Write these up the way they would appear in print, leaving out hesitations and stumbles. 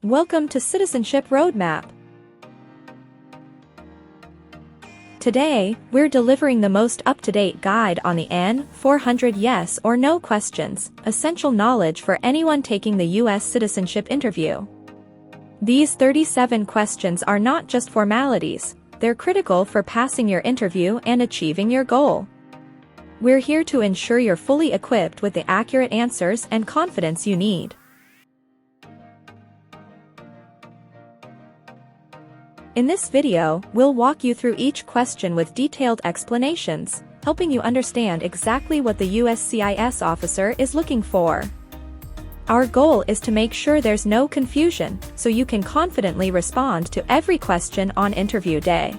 Welcome to Citizenship Roadmap. Today, we're delivering the most up-to-date guide on the N400 yes or no questions, essential knowledge for anyone taking the U.S. citizenship interview. These 37 questions are not just formalities, they're critical for passing your interview and achieving your goal. We're here to ensure you're fully equipped with the accurate answers and confidence you need. In this video, we'll walk you through each question with detailed explanations, helping you understand exactly what the USCIS officer is looking for. Our goal is to make sure there's no confusion, so you can confidently respond to every question on interview day.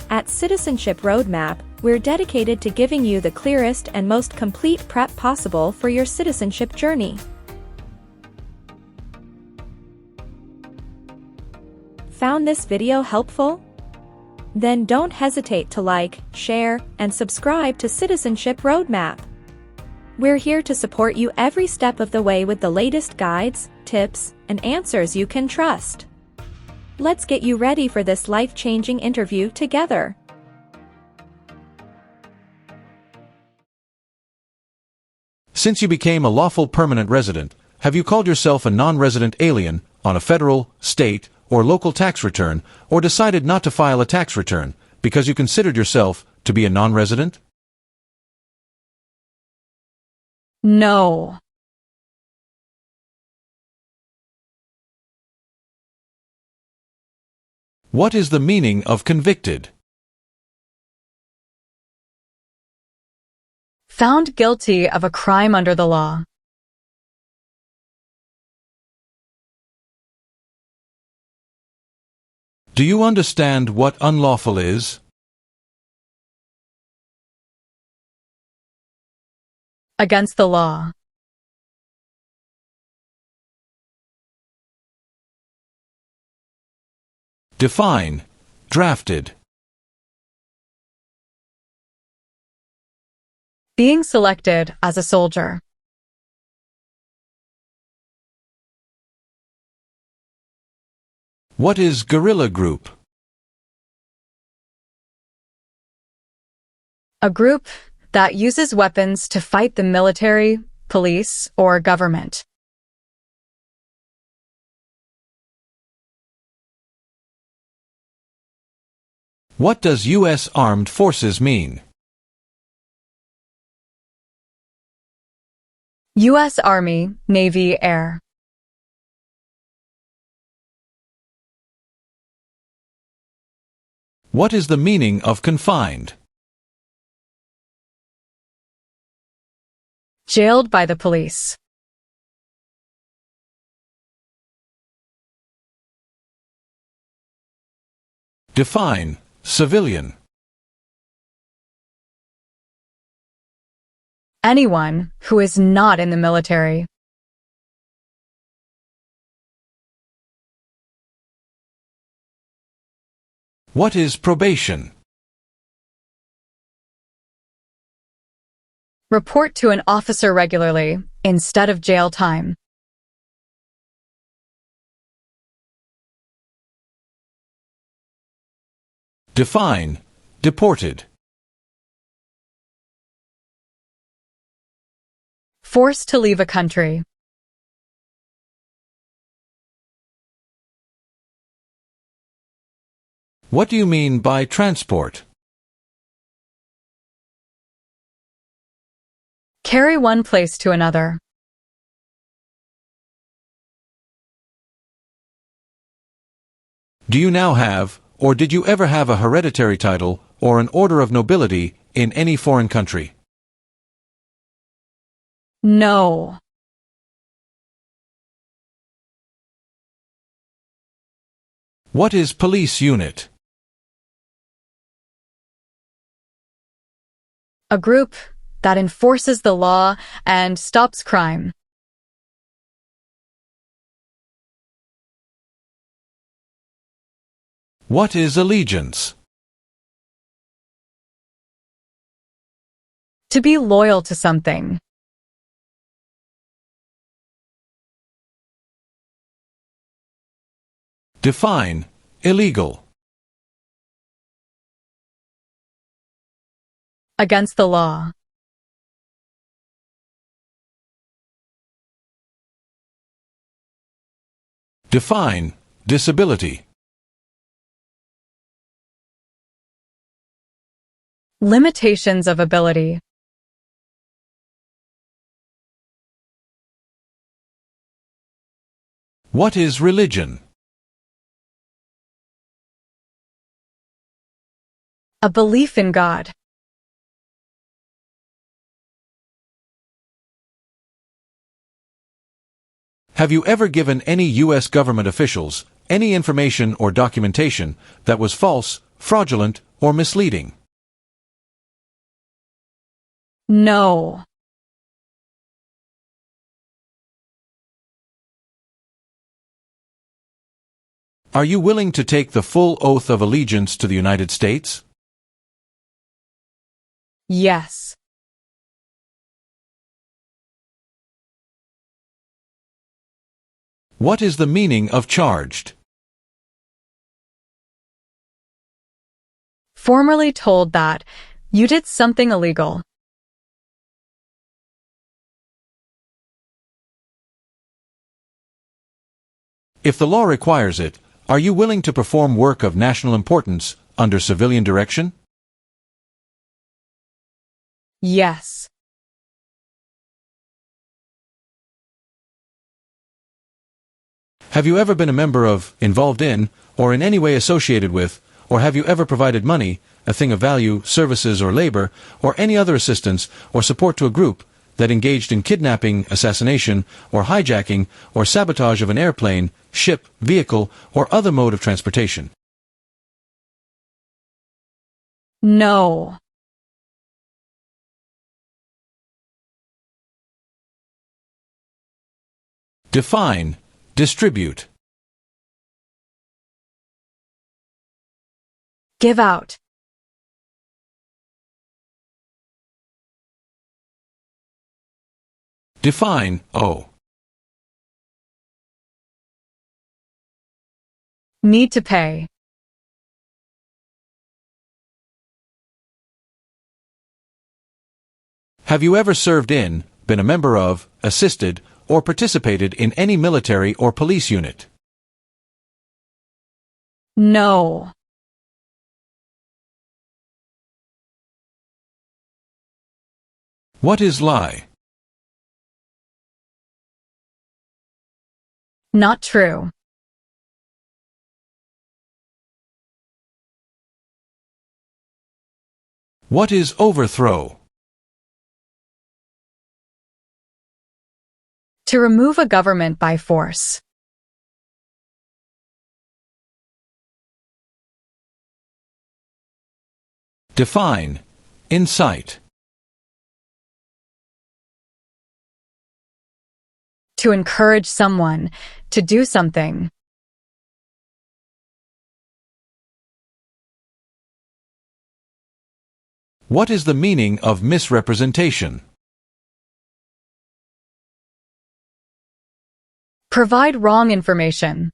At Citizenship Roadmap, we're dedicated to giving you the clearest and most complete prep possible for your citizenship journey. Found this video helpful? Then don't hesitate to like, share, and subscribe to Citizenship Roadmap. We're here to support you every step of the way with the latest guides, tips, and answers you can trust. Let's get you ready for this life-changing interview together. Since you became a lawful permanent resident, have you called yourself a non-resident alien on a federal, state, or local tax return, or decided not to file a tax return because you considered yourself to be a non-resident? No. What is the meaning of convicted? Found guilty of a crime under the law. Do you understand what unlawful is? Against the law. Define. Drafted. Being selected as a soldier. What is guerrilla group? A group that uses weapons to fight the military, police, or government. What does U.S. Armed Forces mean? U.S. Army, Navy, Air. What is the meaning of confined? Jailed by the police. Define. Civilian. Anyone who is not in the military. What is probation? Report to an officer regularly, instead of jail time. Define. Deported. Forced to leave a country. What do you mean by transport? Carry one place to another. Do you now have, or did you ever have a hereditary title or an order of nobility in any foreign country? No. What is police unit? A group that enforces the law and stops crime. What is allegiance? To be loyal to something. Define illegal. Against the law. Define disability. Limitations of ability. What is religion? A belief in God. Have you ever given any U.S. government officials any information or documentation that was false, fraudulent, or misleading? No. Are you willing to take the full oath of allegiance to the United States? Yes. What is the meaning of charged? Formerly told that you did something illegal. If the law requires it, are you willing to perform work of national importance under civilian direction? Yes. Have you ever been a member of, involved in, or in any way associated with, or have you ever provided money, a thing of value, services or labor, or any other assistance or support to a group that engaged in kidnapping, assassination, or hijacking, or sabotage of an airplane, ship, vehicle, or other mode of transportation? No. Define distribute. Give out. Define owe. Need to pay. Have you ever served in, been a member of, assisted, or participated in any military or police unit? No. What is lie? Not true. What is overthrow? To remove a government by force. Define incite. To encourage someone to do something. What is the meaning of misrepresentation? Provide wrong information.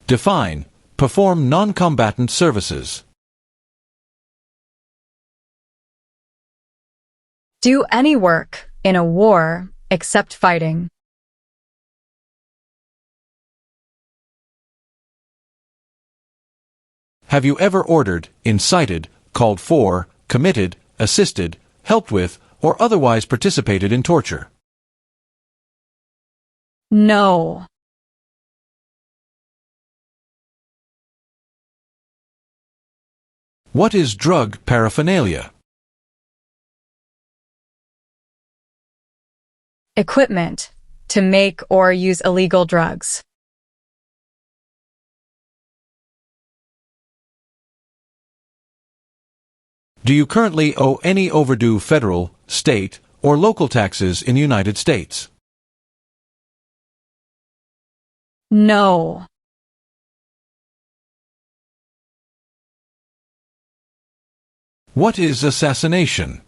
Define perform non-combatant services. Do any work in a war except fighting. Have you ever ordered, incited, called for, committed, assisted, helped with, or otherwise participated in torture? No. What is drug paraphernalia? Equipment to make or use illegal drugs. Do you currently owe any overdue federal, state, or local taxes in the United States? No. What is assassination?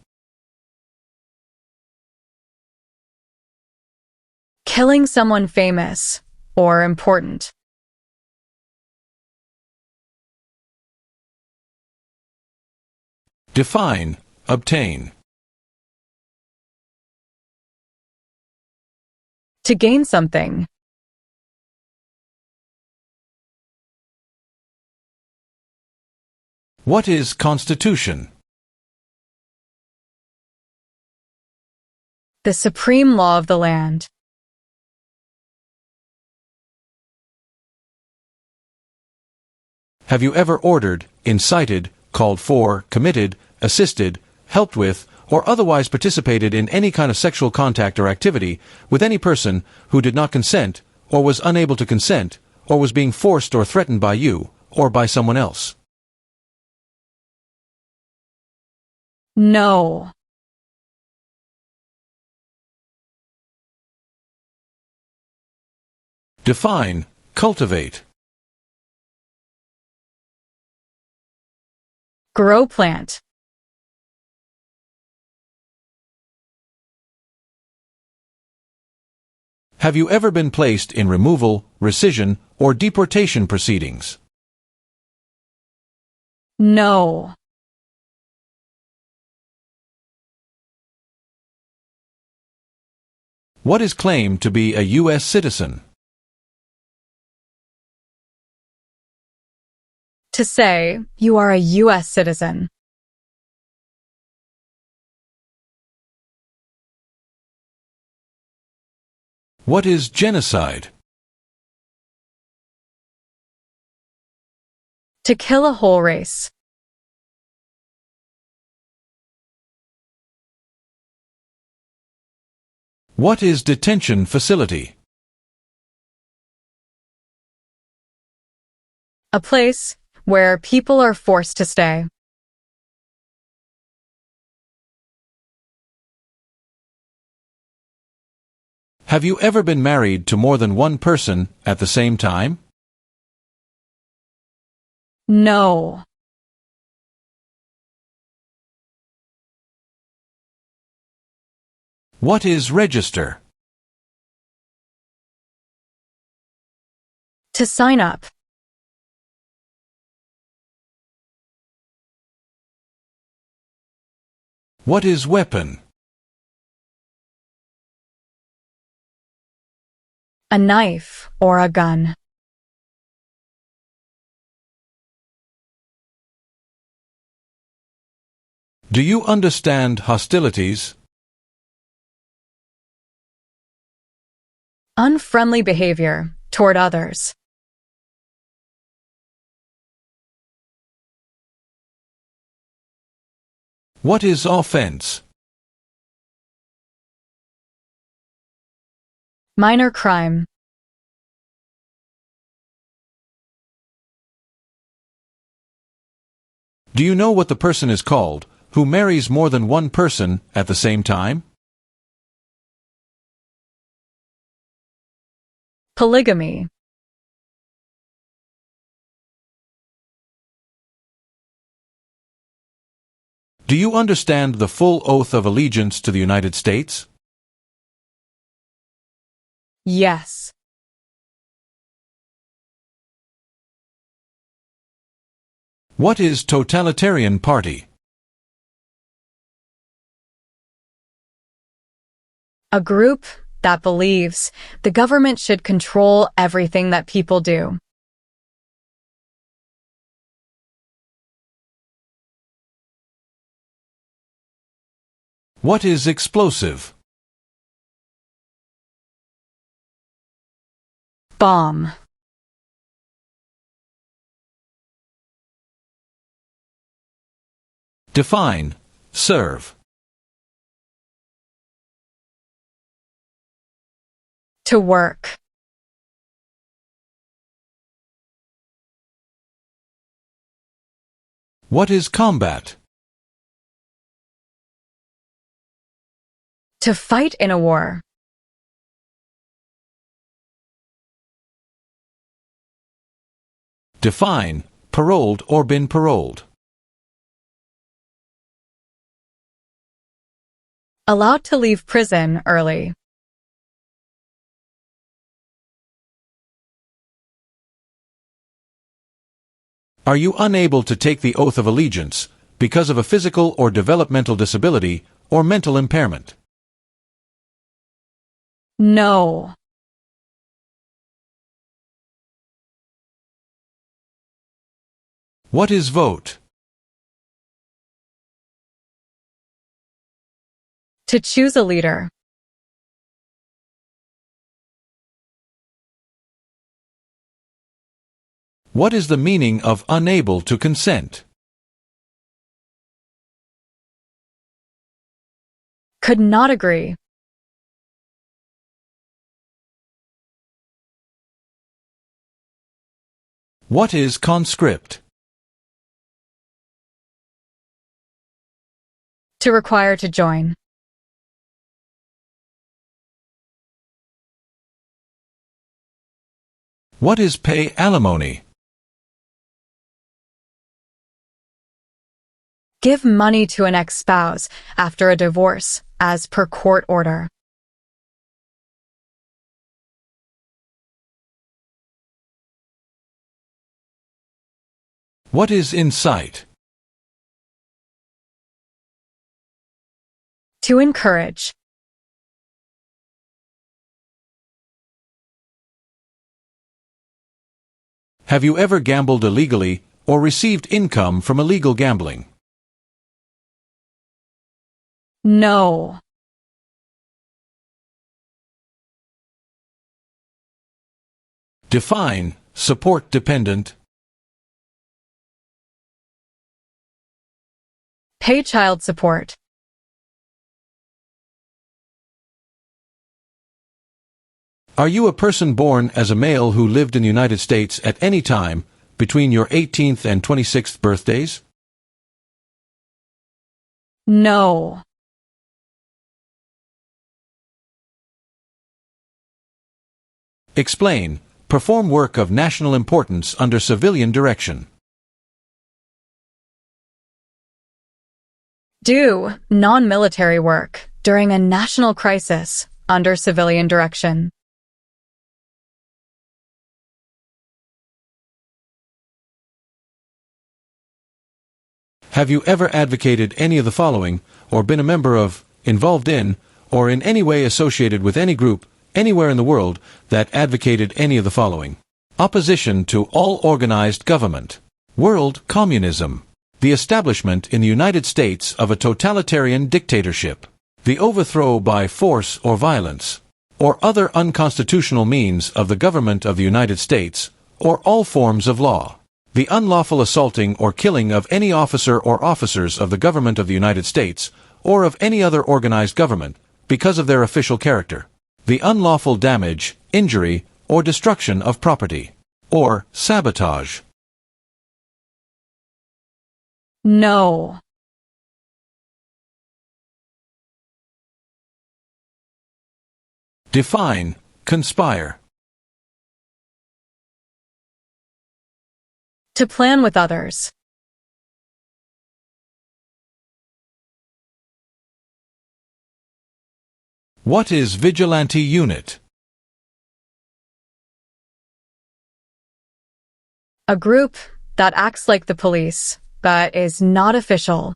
killing someone famous or important. Define, obtain. To gain something. What is constitution? The supreme law of the land. Have you ever ordered, incited, called for, committed, assisted, helped with, or otherwise participated in any kind of sexual contact or activity with any person who did not consent, or was unable to consent, or was being forced or threatened by you, or by someone else? No. Define, cultivate. Grow plant. Have you ever been placed in removal, rescission, or deportation proceedings? No. What is claimed to be a U.S. citizen? To say, you are a U.S. citizen. What is genocide? To kill a whole race. What is detention facility? A place where people are forced to stay. Have you ever been married to more than one person at the same time? No. What is register? To sign up. What is weapon? A knife or a gun. Do you understand hostilities? Unfriendly behavior toward others. What is offense? Minor crime. Do you know what the person is called who marries more than one person at the same time? Polygamy. Do you understand the full oath of allegiance to the United States? Yes. What is totalitarian party? A group that believes the government should control everything that people do. What is explosive? Bomb. Define, serve. To work. What is combat? To fight in a war. Define, paroled or been paroled. Allowed to leave prison early. Are you unable to take the oath of allegiance because of a physical or developmental disability or mental impairment? No. What is vote? To choose a leader. What is the meaning of unable to consent? Could not agree. What is conscript? To require to join. What is pay alimony? Give money to an ex-spouse after a divorce, as per court order. What is incite? To encourage. Have you ever gambled illegally or received income from illegal gambling? No. Define support dependent. Pay child support. Are you a person born as a male who lived in the United States at any time between your 18th and 26th birthdays? No. Explain. Perform work of national importance under civilian direction. Do non-military work during a national crisis under civilian direction. Have you ever advocated any of the following, or been a member of, involved in, or in any way associated with any group, anywhere in the world, that advocated any of the following? Opposition to all organized government. World communism. The establishment in the United States of a totalitarian dictatorship. The overthrow by force or violence, or other unconstitutional means of the government of the United States, or all forms of law. The unlawful assaulting or killing of any officer or officers of the government of the United States, or of any other organized government, because of their official character. The unlawful damage, injury, or destruction of property. Or sabotage. No. Define, conspire. To plan with others. What is vigilante unit? A group that acts like the police, but is not official.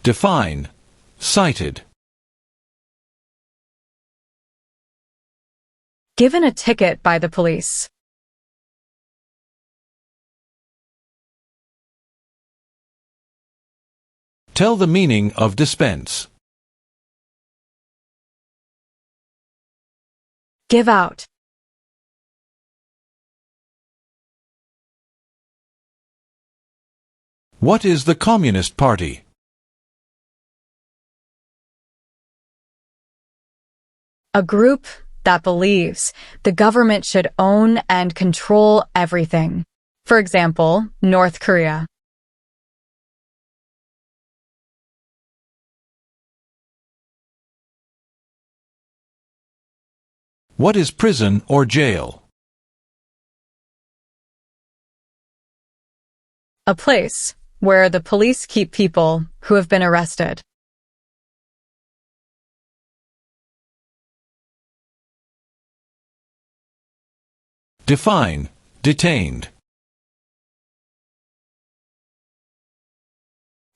Define, cited. Given a ticket by the police. Tell the meaning of dispense. Give out. What is the Communist Party? A group that believes the government should own and control everything. For example, North Korea. What is prison or jail? A place where the police keep people who have been arrested. Define detained.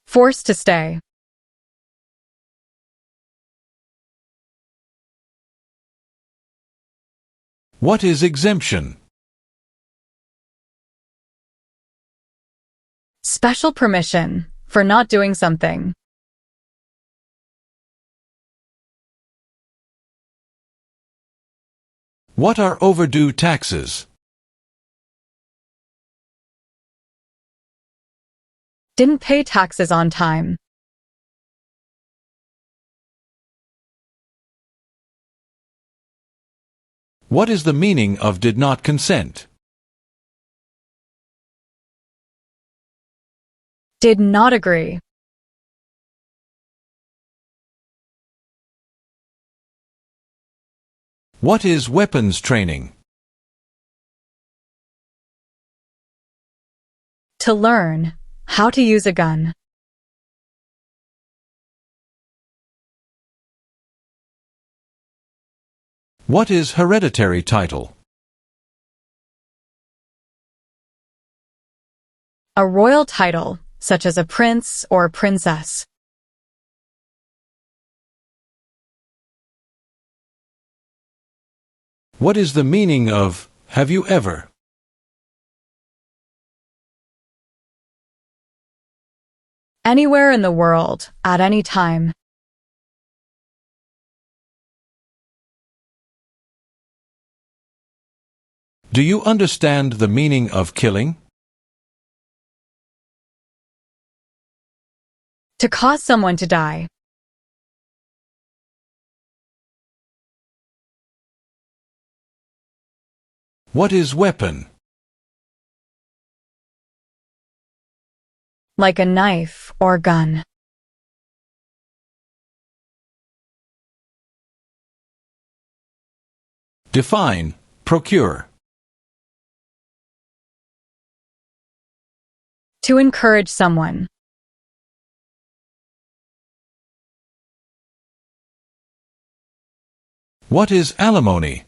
Forced to stay. What is exemption? Special permission for not doing something. What are overdue taxes? Didn't pay taxes on time. What is the meaning of did not consent? Did not agree. What is weapons training? To learn how to use a gun. What is hereditary title? A royal title, such as a prince or princess. What is the meaning of have you ever? Anywhere in the world, at any time. Do you understand the meaning of killing? To cause someone to die. What is weapon? Like a knife or gun. Define procure. To encourage someone. What is alimony?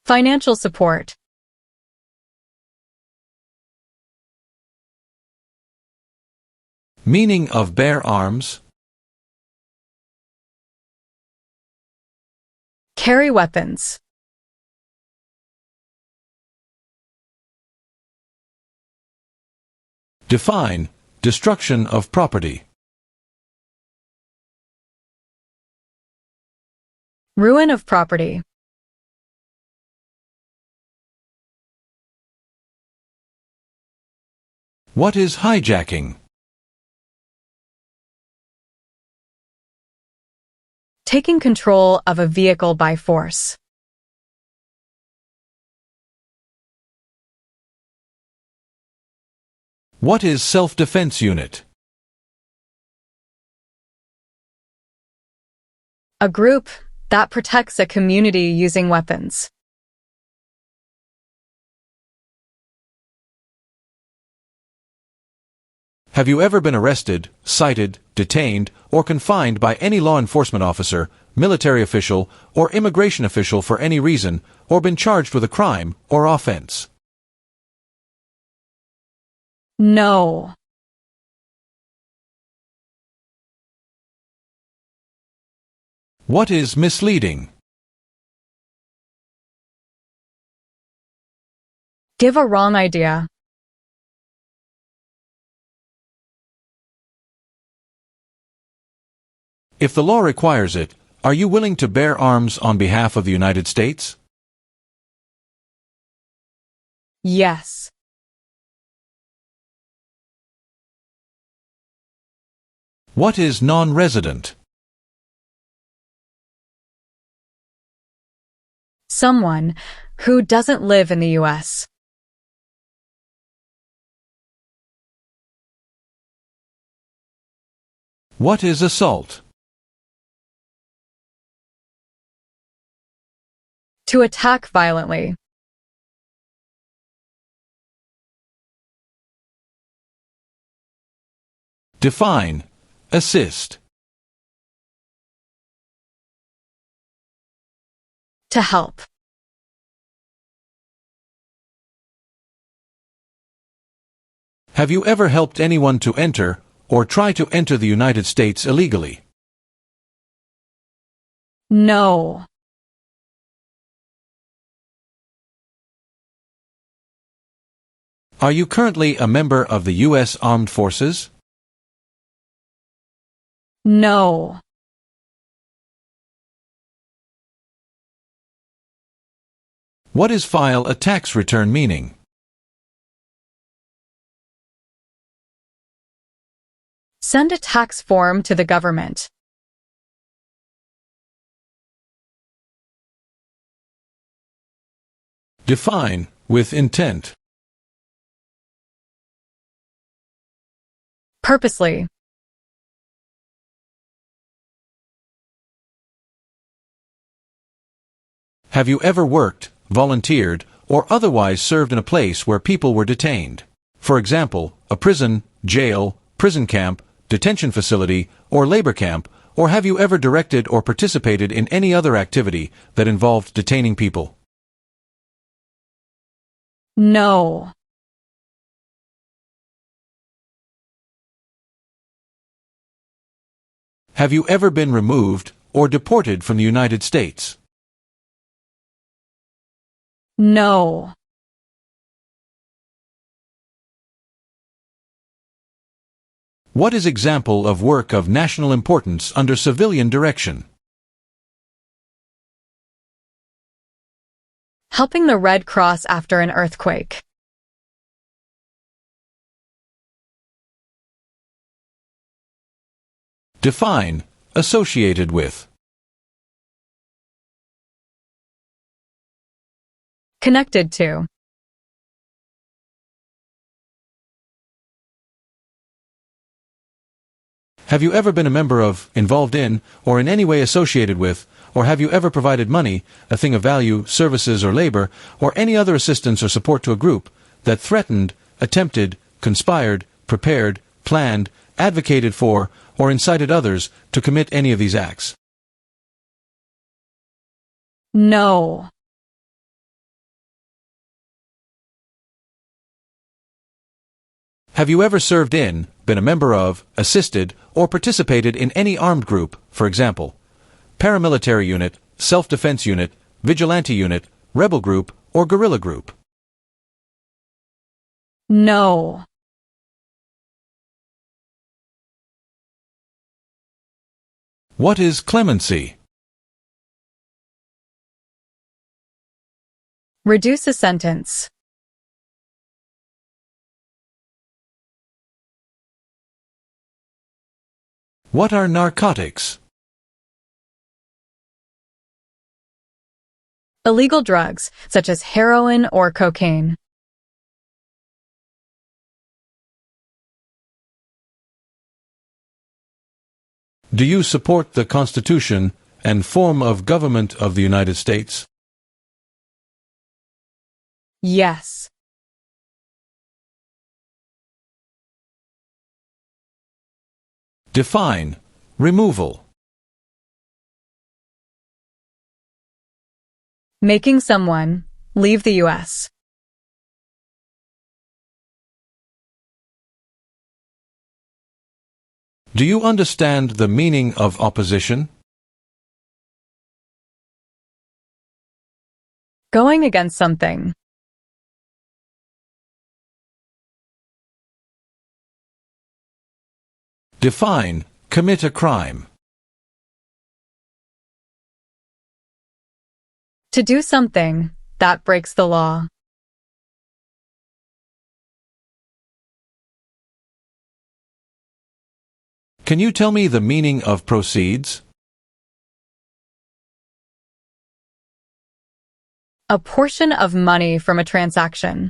Financial support. Meaning of bear arms? Carry weapons. Define destruction of property. Ruin of property. What is hijacking? Taking control of a vehicle by force. What is self-defense unit? A group that protects a community using weapons. Have you ever been arrested, cited, detained, or confined by any law enforcement officer, military official, or immigration official for any reason, or been charged with a crime or offense? No. What is misleading? Give a wrong idea. If the law requires it, are you willing to bear arms on behalf of the United States? Yes. What is non-resident? Someone who doesn't live in the U.S. What is assault? To attack violently. Define assist. To help. Have you ever helped anyone to enter or try to enter the United States illegally? No. Are you currently a member of the U.S. Armed Forces? No. What is file a tax return meaning? Send a tax form to the government. Define with intent. Purposely. Have you ever worked, volunteered, or otherwise served in a place where people were detained? For example, a prison, jail, prison camp, detention facility, or labor camp, or have you ever directed or participated in any other activity that involved detaining people? No. Have you ever been removed or deported from the United States? No. What is example of work of national importance under civilian direction? Helping the Red Cross after an earthquake. Define associated with. Connected to. Have you ever been a member of, involved in, or in any way associated with, or have you ever provided money, a thing of value, services or labor, or any other assistance or support to a group that threatened, attempted, conspired, prepared, planned, advocated for, or incited others to commit any of these acts? No. Have you ever served in, been a member of, assisted, or participated in any armed group, for example, paramilitary unit, self-defense unit, vigilante unit, rebel group, or guerrilla group? No. What is clemency? Reduce a sentence. What are narcotics? Illegal drugs, such as heroin or cocaine. Do you support the Constitution and form of government of the United States? Yes. Define removal. Making someone leave the U.S. Do you understand the meaning of opposition? Going against something. Define commit a crime. To do something that breaks the law. Can you tell me the meaning of proceeds? A portion of money from a transaction.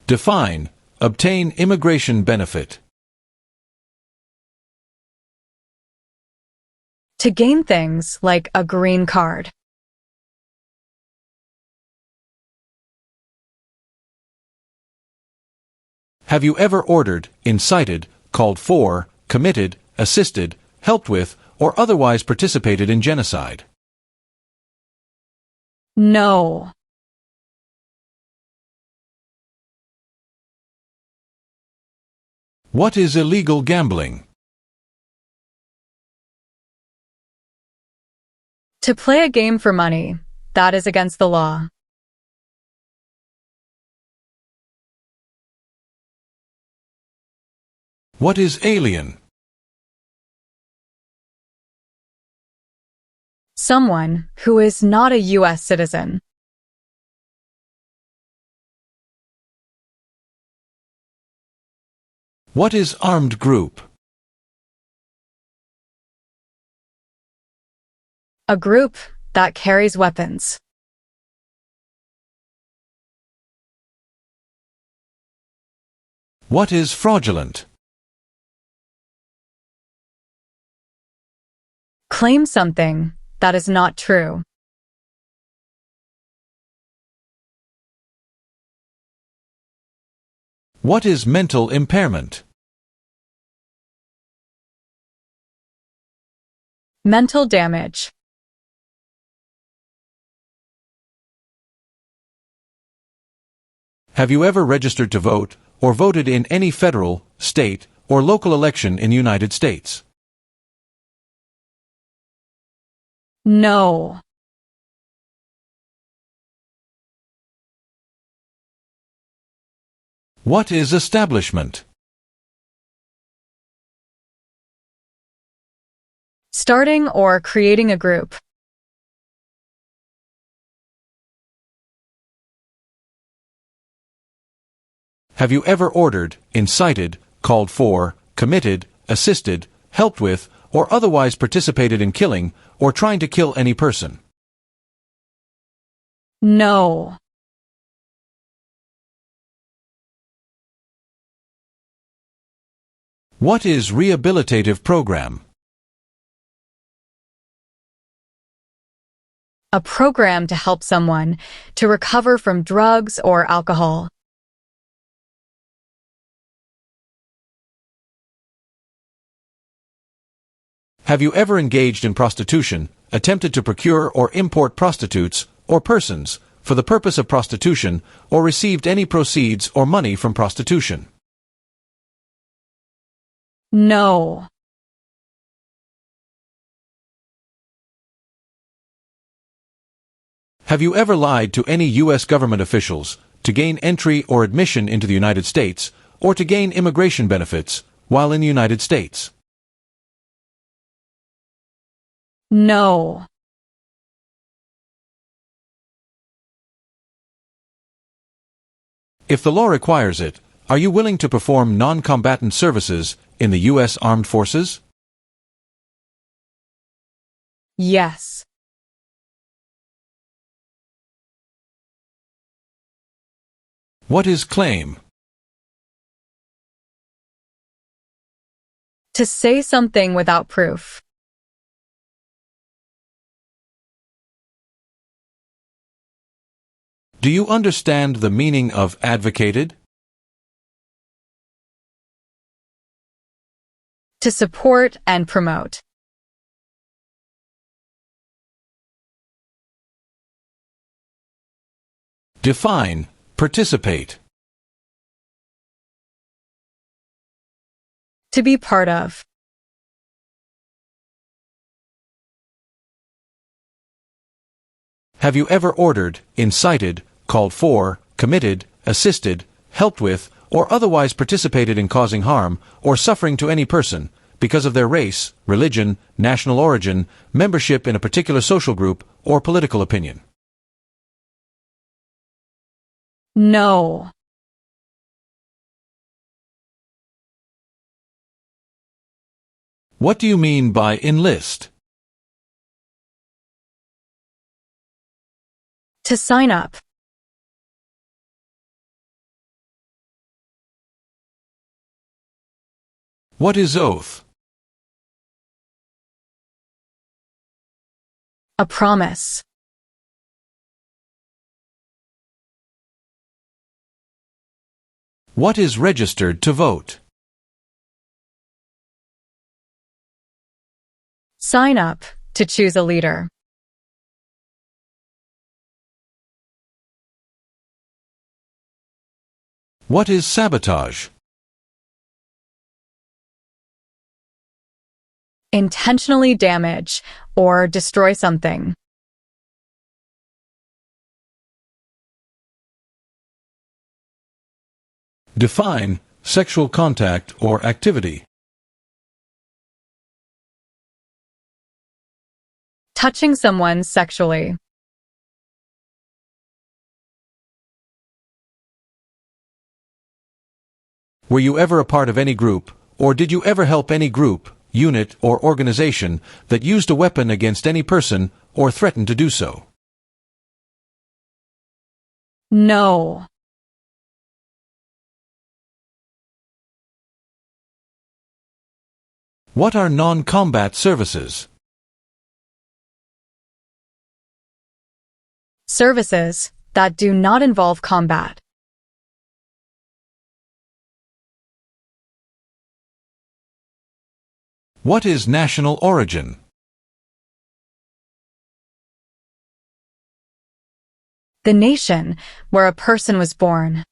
Define obtain immigration benefit. To gain things like a green card. Have you ever ordered, incited, called for, committed, assisted, helped with, or otherwise participated in genocide? No. What is illegal gambling? To play a game for money, that is against the law. What is alien? Someone who is not a U.S. citizen. What is armed group? A group that carries weapons. What is fraudulent? Claim something that is not true. What is mental impairment? Mental damage. Have you ever registered to vote or voted in any federal, state, or local election in the United States? No. What is establishment? Starting or creating a group. Have you ever ordered, incited, called for, committed, assisted, helped with, or otherwise participated in killing or trying to kill any person? No. What is rehabilitative program? A program to help someone to recover from drugs or alcohol. Have you ever engaged in prostitution, attempted to procure or import prostitutes or persons for the purpose of prostitution, or received any proceeds or money from prostitution? No. Have you ever lied to any U.S. government officials to gain entry or admission into the United States, or to gain immigration benefits while in the United States? No. If the law requires it, are you willing to perform non-combatant services in the U.S. Armed Forces? Yes. What is claim? To say something without proof. Do you understand the meaning of advocated? To support and promote. Define, participate. To be part of. Have you ever ordered, incited, called for, committed, assisted, helped with, or otherwise participated in causing harm or suffering to any person because of their race, religion, national origin, membership in a particular social group, or political opinion? No. What do you mean by enlist? To sign up. What is oath? A promise. What is registered to vote? Sign up to choose a leader. What is sabotage? Intentionally damage or destroy something. Define sexual contact or activity. Touching someone sexually. Were you ever a part of any group, or did you ever help any group, unit, or organization that used a weapon against any person or threatened to do so? No. What are non-combat services? Services that do not involve combat. What is national origin? The nation where a person was born.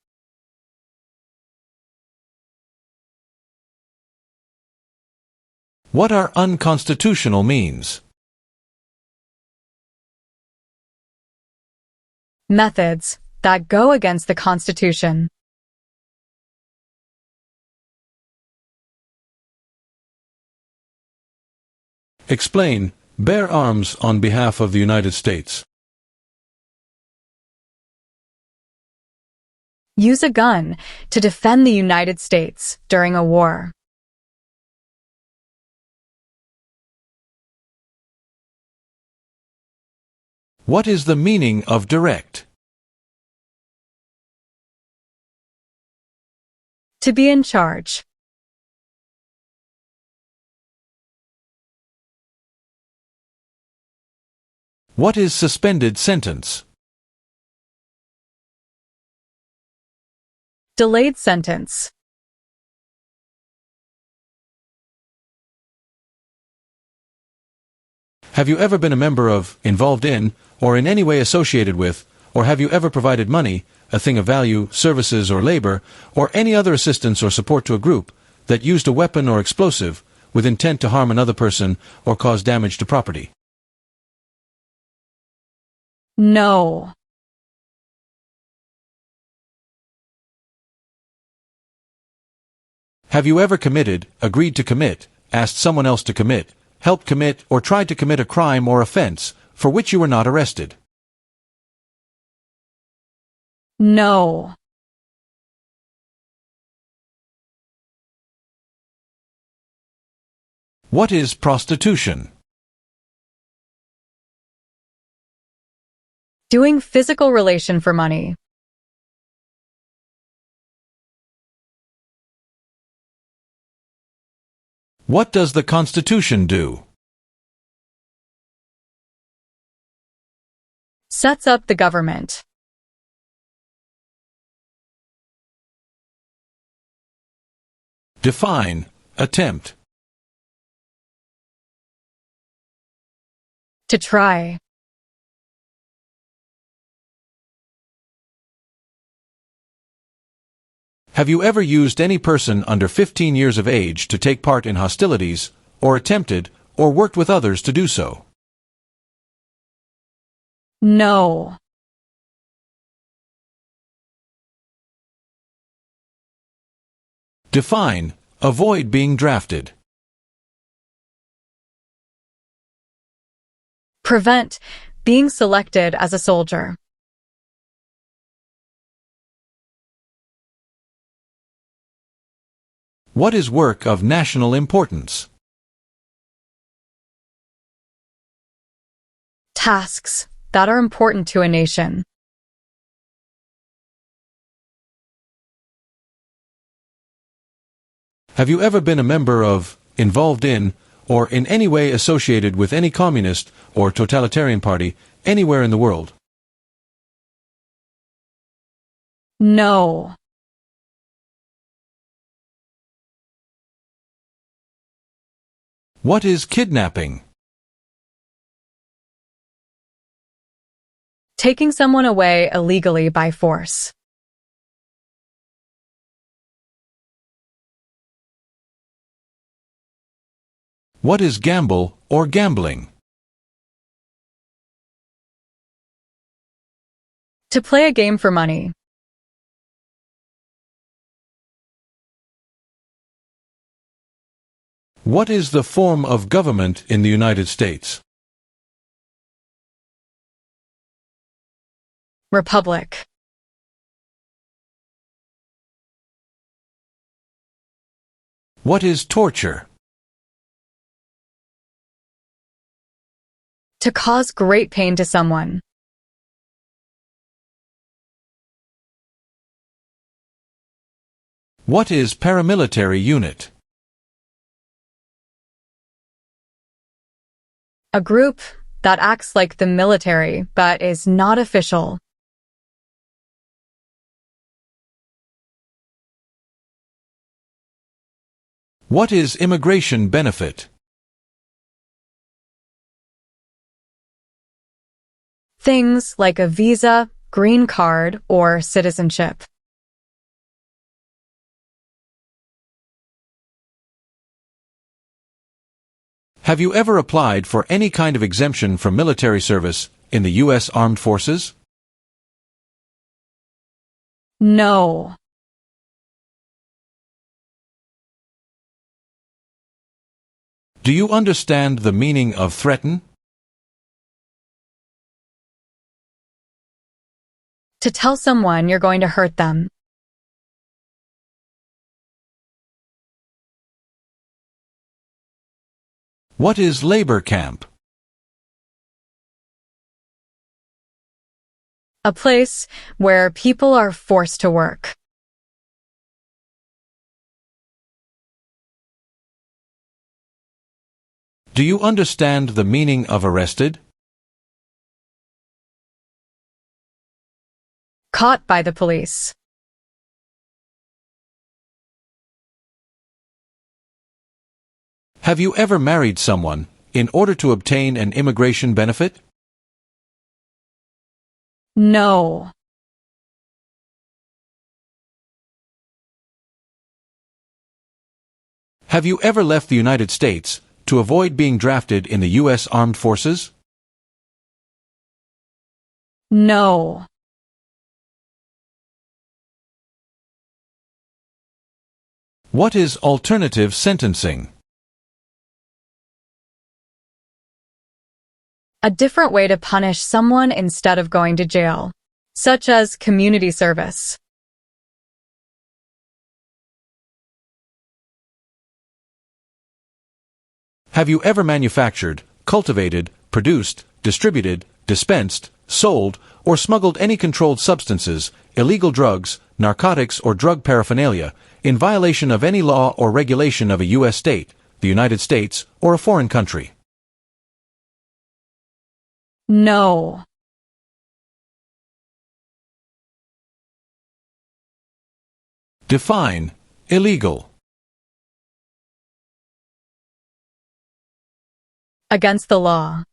What are unconstitutional means? Methods that go against the Constitution. Explain. Bear arms on behalf of the United States. Use a gun to defend the United States during a war. What is the meaning of direct? To be in charge. What is suspended sentence? Delayed sentence. Have you ever been a member of, involved in, or in any way associated with, or have you ever provided money, a thing of value, services or labor, or any other assistance or support to a group that used a weapon or explosive with intent to harm another person or cause damage to property? No. Have you ever committed, agreed to commit, asked someone else to commit, helped commit, or tried to commit a crime or offense for which you were not arrested? No. What is prostitution? Doing physical relation for money. What does the Constitution do? Sets up the government. Define attempt. To try. Have you ever used any person under 15 years of age to take part in hostilities, or attempted, or worked with others to do so? No. Define avoid being drafted. Prevent being selected as a soldier. What is work of national importance? Tasks that are important to a nation. Have you ever been a member of, involved in, or in any way associated with any communist or totalitarian party anywhere in the world? No. What is kidnapping? Taking someone away illegally by force. What is gamble or gambling? To play a game for money. What is the form of government in the United States? Republic. What is torture? To cause great pain to someone. What is paramilitary unit? A group that acts like the military but is not official. What is immigration benefit? Things like a visa, green card, or citizenship. Have you ever applied for any kind of exemption from military service in the U.S. Armed Forces? No. Do you understand the meaning of threaten? To tell someone you're going to hurt them. What is labor camp? A place where people are forced to work. Do you understand the meaning of arrested? Caught by the police. Have you ever married someone in order to obtain an immigration benefit? No. Have you ever left the United States to avoid being drafted in the U.S. Armed Forces? No. What is alternative sentencing? A different way to punish someone instead of going to jail, such as community service. Have you ever manufactured, cultivated, produced, distributed, dispensed, sold, or smuggled any controlled substances, illegal drugs, narcotics, or drug paraphernalia in violation of any law or regulation of a U.S. state, the United States, or a foreign country? No. Define illegal. Against the law.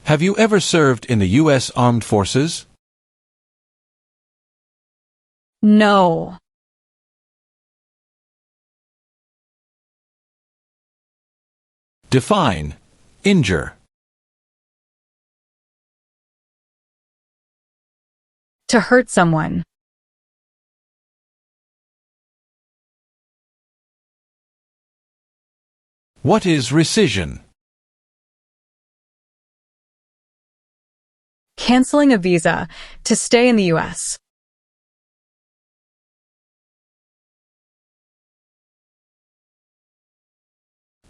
Have you ever served in the U.S. Armed Forces? No. Define injure. To hurt someone. What is rescission? Canceling a visa to stay in the U.S.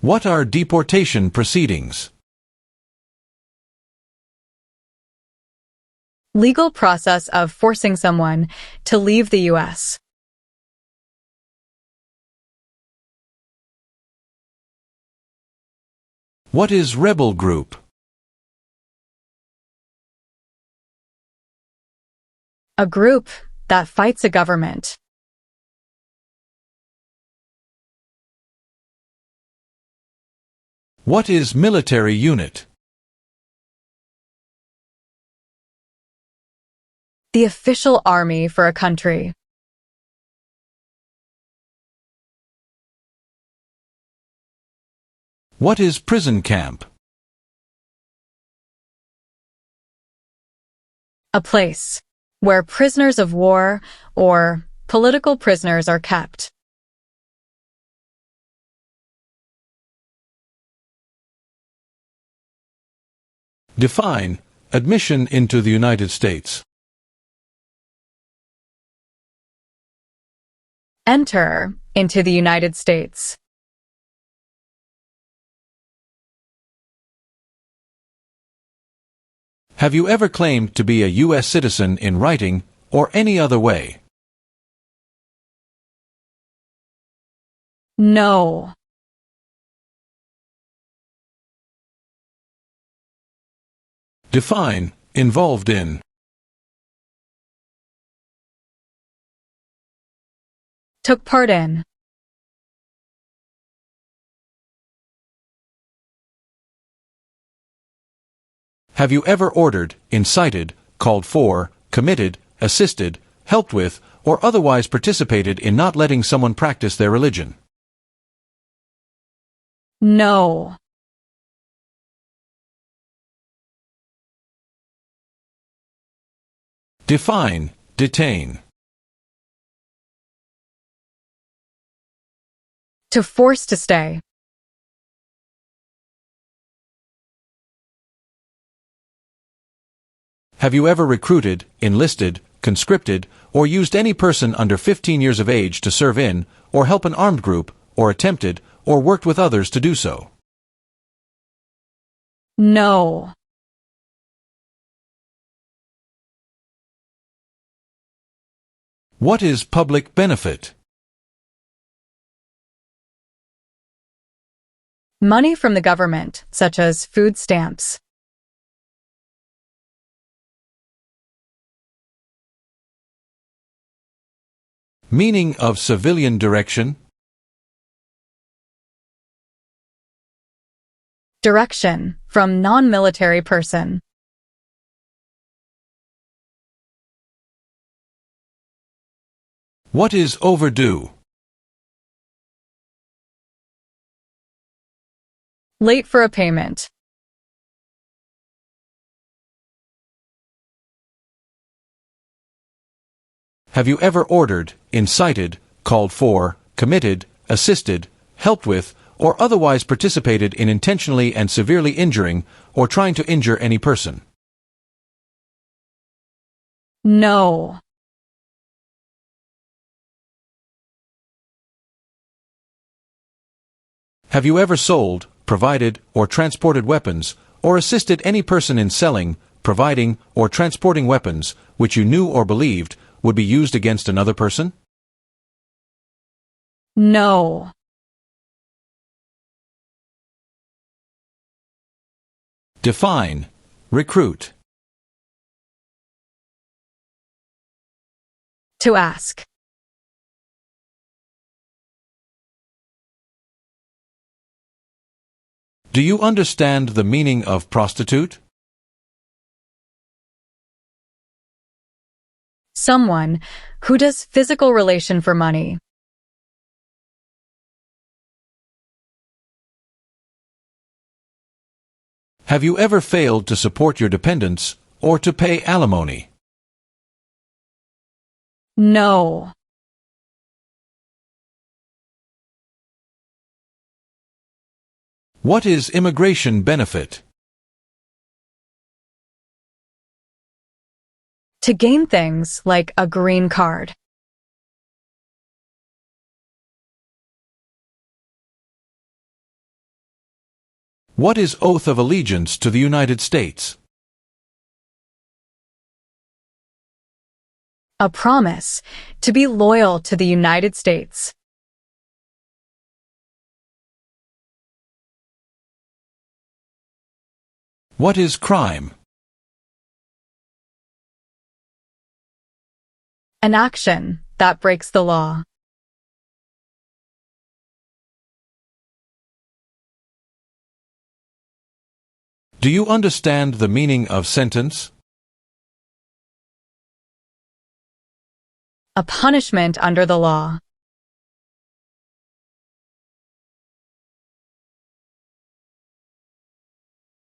What are deportation proceedings? Legal process of forcing someone to leave the U.S. What is rebel group? A group that fights a government. What is military unit? The official army for a country. What is prison camp? A place where prisoners of war or political prisoners are kept. Define admission into the United States. Enter into the United States. Have you ever claimed to be a U.S. citizen in writing or any other way? No. Define involved in. Took part in. Have you ever ordered, incited, called for, committed, assisted, helped with, or otherwise participated in not letting someone practice their religion? No. Define detain. To force to stay. Have you ever recruited, enlisted, conscripted, or used any person under 15 years of age to serve in, or help an armed group, or attempted, or worked with others to do so? No. What is public benefit? Money from the government, such as food stamps. Meaning of civilian direction? Direction from non-military person. What is overdue? Late for a payment. Have you ever ordered, incited, called for, committed, assisted, helped with, or otherwise participated in intentionally and severely injuring or trying to injure any person? No. Have you ever sold, provided, or transported weapons, or assisted any person in selling, providing, or transporting weapons which you knew or believed would be used against another person? No. Define recruit. To ask. Do you understand the meaning of prostitute? Someone who does physical relation for money. Have you ever failed to support your dependents or to pay alimony? No. What is immigration benefit? To gain things like a green card. What is oath of allegiance to the United States? A promise to be loyal to the United States. What is crime? An action that breaks the law. Do you understand the meaning of sentence? A punishment under the law.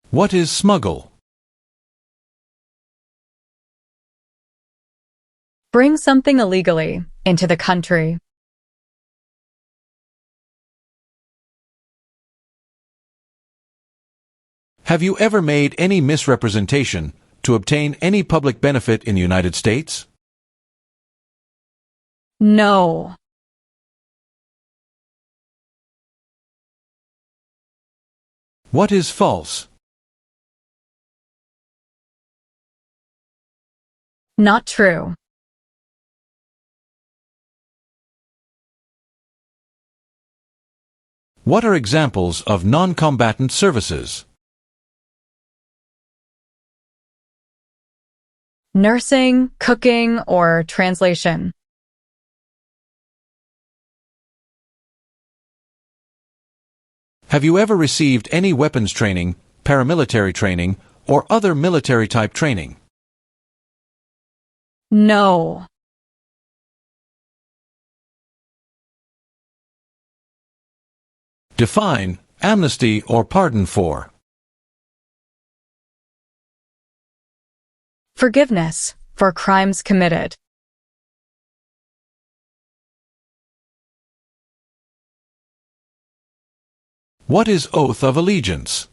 What is smuggle? Bring something illegally into the country. Have you ever made any misrepresentation to obtain any public benefit in the United States? No. What is false? Not true. What are examples of non-combatant services? Nursing, cooking, or translation. Have you ever received any weapons training, paramilitary training, or other military-type training? No. Define amnesty or pardon for. Forgiveness for crimes committed. What is oath of allegiance?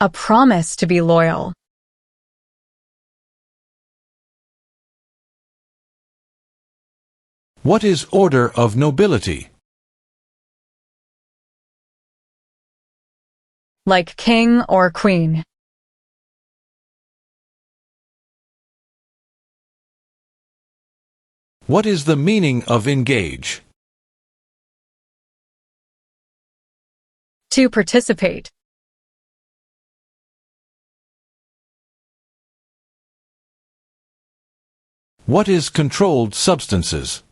A promise to be loyal. What is order of nobility? Like king or queen. What is the meaning of engage? To participate. What is controlled substances?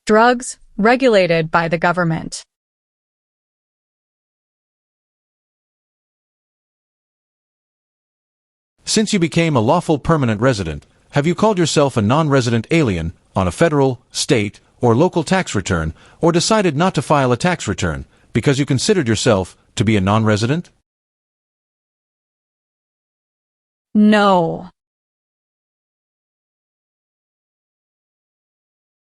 Drugs regulated by the government. Since you became a lawful permanent resident, have you called yourself a non-resident alien on a federal, state, or local tax return, or decided not to file a tax return because you considered yourself to be a non-resident? No.